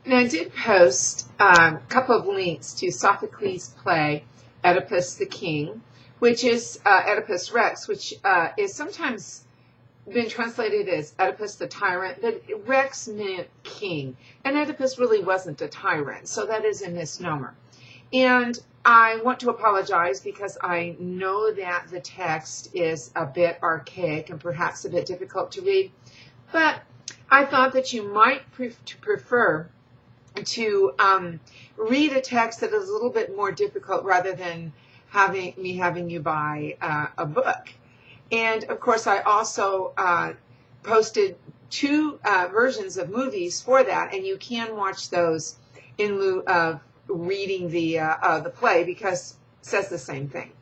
Now, I did post a couple of links to Sophocles' play, Oedipus the King, which is Oedipus Rex, which is sometimes been translated as Oedipus the Tyrant, but Rex meant king, and Oedipus really wasn't a tyrant, so that is a misnomer. And I want to apologize because I know that the text is a bit archaic and perhaps a bit difficult to read, but I thought that you might prefer to read a text that is a little bit more difficult rather than having you buy a book. And of course, I also posted two versions of movies for that, and you can watch those in lieu of reading the play because it says the same thing.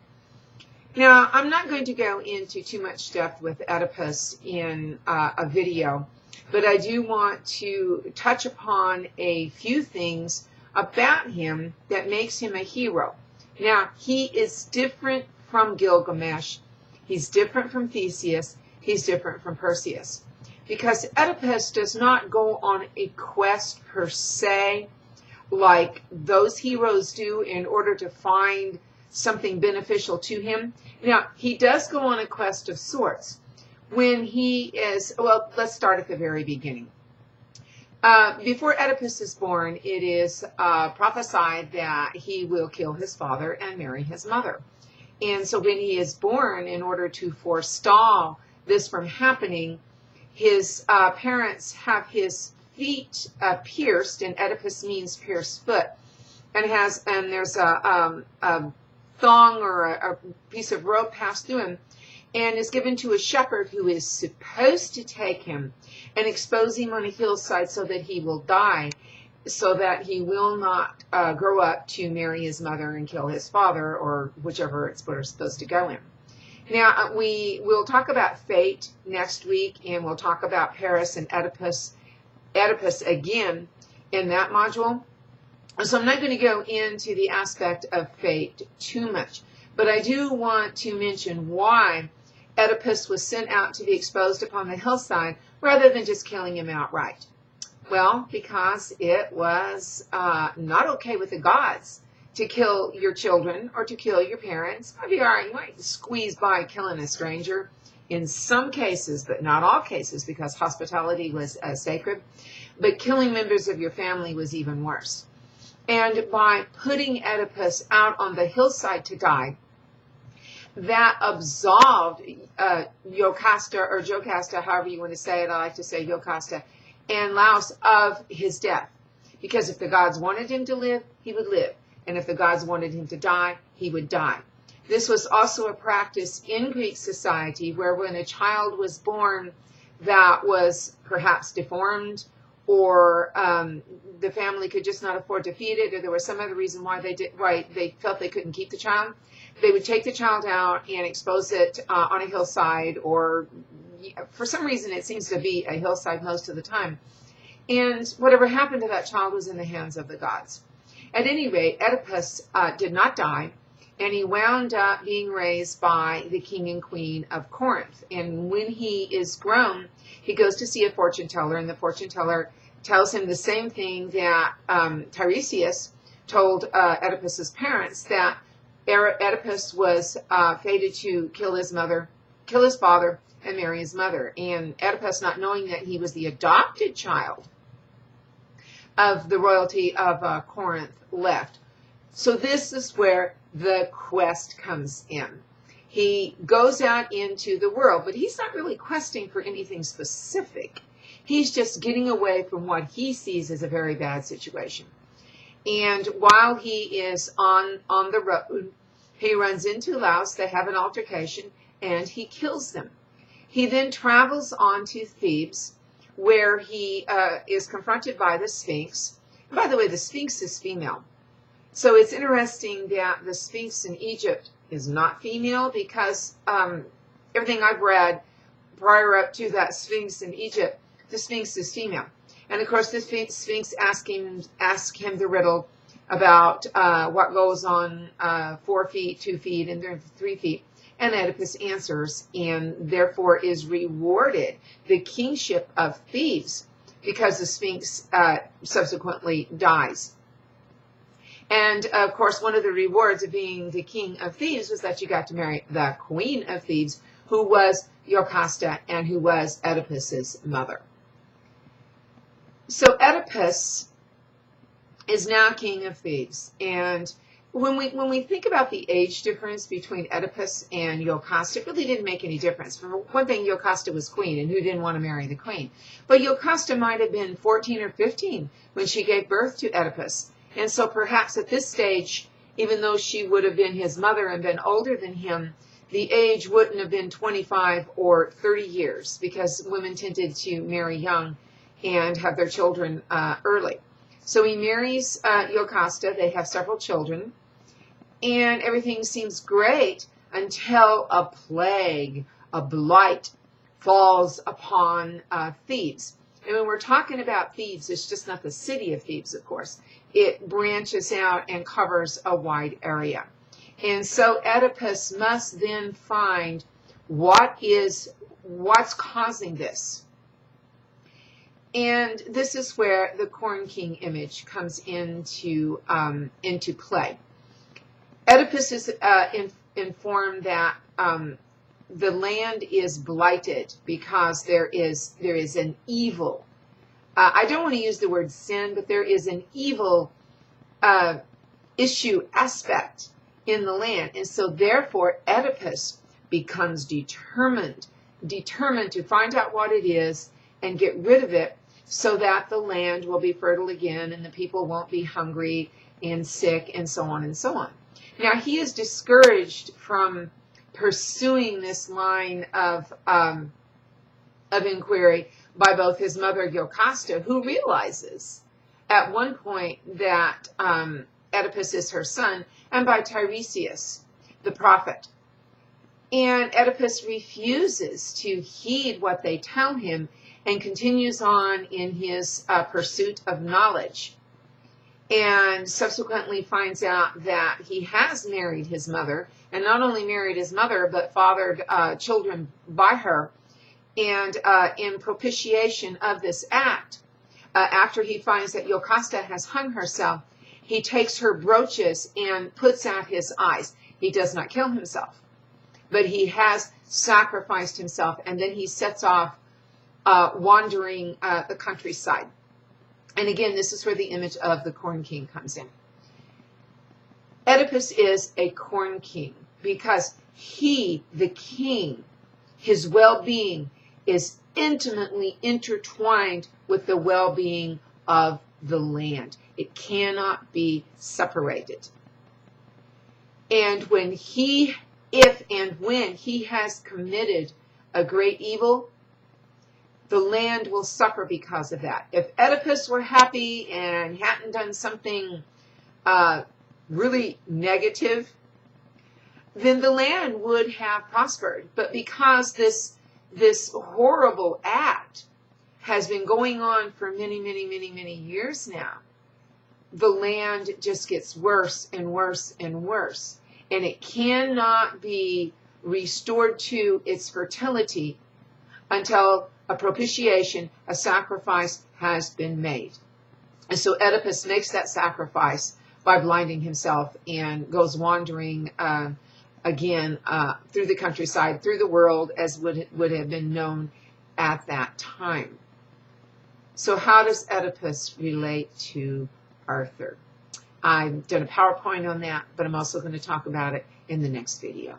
Now, I'm not going to go into too much depth with Oedipus in a video, but I do want to touch upon a few things about him that makes him a hero. Now, he is different from Gilgamesh. He's different from Theseus. He's different from Perseus. Because Oedipus does not go on a quest per se like those heroes do in order to find something beneficial to him. Now, he does go on a quest of sorts. When he is, well, let's start at the very beginning. Before Oedipus is born, it is prophesied that he will kill his father and marry his mother. And so when he is born, in order to forestall this from happening, his parents have his feet pierced, and Oedipus means pierced foot, and there's a thong or a piece of rope passed through him, and is given to a shepherd who is supposed to take him and expose him on a hillside so that he will die, so that he will not grow up to marry his mother and kill his father, or whichever it's supposed to go in. Now, we will talk about fate next week, and we'll talk about Paris and Oedipus again in that module. So I'm not going to go into the aspect of fate too much, but I do want to mention why Oedipus was sent out to be exposed upon the hillside rather than just killing him outright. Well, because it was not okay with the gods to kill your children or to kill your parents. I'd be all right, you might squeeze by killing a stranger in some cases, but not all cases, because hospitality was sacred. But killing members of your family was even worse. And by putting Oedipus out on the hillside to die, that absolved Jocasta, however you want to say it, I like to say Jocasta, and Laos of his death. Because if the gods wanted him to live, he would live. And if the gods wanted him to die, he would die. This was also a practice in Greek society where when a child was born that was perhaps deformed, or the family could just not afford to feed it, or there was some other reason why they felt they couldn't keep the child, they would take the child out and expose it on a hillside, or for some reason it seems to be a hillside most of the time. And whatever happened to that child was in the hands of the gods. At any rate, Oedipus did not die, and he wound up being raised by the king and queen of Corinth. And when he is grown, he goes to see a fortune teller, and the fortune teller tells him the same thing that Tiresias told Oedipus's parents, that Oedipus was fated to kill his mother, kill his father, and marry his mother. And Oedipus, not knowing that he was the adopted child of the royalty of Corinth, left. So this is where the quest comes in. He goes out into the world, but he's not really questing for anything specific. He's just getting away from what he sees as a very bad situation. And while he is on the road, he runs into Laos. They have an altercation, and he kills them. He then travels on to Thebes, where he is confronted by the Sphinx. By the way, the Sphinx is female. So it's interesting that the Sphinx in Egypt is not female, because everything I've read prior up to that Sphinx in Egypt, the Sphinx is female. And of course, the Sphinx asks him the riddle about what goes on 4 feet, 2 feet, and 3 feet. And Oedipus answers, and therefore is rewarded the kingship of Thebes because the Sphinx subsequently dies. And of course, one of the rewards of being the king of Thebes was that you got to marry the queen of Thebes, who was Jocasta and who was Oedipus's mother. So Oedipus is now king of Thebes. And when we think about the age difference between Oedipus and Jocasta, it really didn't make any difference. For one thing, Jocasta was queen, and who didn't want to marry the queen? But Jocasta might have been 14 or 15 when she gave birth to Oedipus. And so perhaps at this stage, even though she would have been his mother and been older than him, the age wouldn't have been 25 or 30 years, because women tended to marry young and have their children early. So he marries Jocasta. They have several children, and everything seems great until a plague, a blight, falls upon Thebes. And when we're talking about Thebes, it's just not the city of Thebes, of course. It branches out and covers a wide area. And so Oedipus must then find what's causing this. And this is where the Corn King image comes into play. Oedipus is informed that the land is blighted because there is an evil. I don't want to use the word sin, but there is an evil issue aspect in the land. And so therefore Oedipus becomes determined to find out what it is and get rid of it so that the land will be fertile again and the people won't be hungry and sick and so on and so on. Now he is discouraged from pursuing this line of inquiry by both his mother Jocasta, who realizes at one point that Oedipus is her son, and by Tiresias, the prophet. And Oedipus refuses to heed what they tell him and continues on in his pursuit of knowledge, and subsequently finds out that he has married his mother, and not only married his mother, but fathered children by her. And in propitiation of this act, after he finds that Jocasta has hung herself, he takes her brooches and puts out his eyes. He does not kill himself, but he has sacrificed himself, and then he sets off wandering the countryside. And again, this is where the image of the Corn King comes in. Oedipus is a Corn King because he, the king, his well-being is intimately intertwined with the well-being of the land. It cannot be separated. And when if and when he has committed a great evil, the land will suffer because of that. If Oedipus were happy and hadn't done something really negative, then the land would have prospered. But because this horrible act has been going on for many, many, many, many years now, the land just gets worse and worse and worse. And it cannot be restored to its fertility until a propitiation, a sacrifice has been made. And so Oedipus makes that sacrifice by blinding himself and goes wandering again through the countryside, through the world, as would have been known at that time. So how does Oedipus relate to Arthur? I've done a PowerPoint on that, but I'm also going to talk about it in the next video.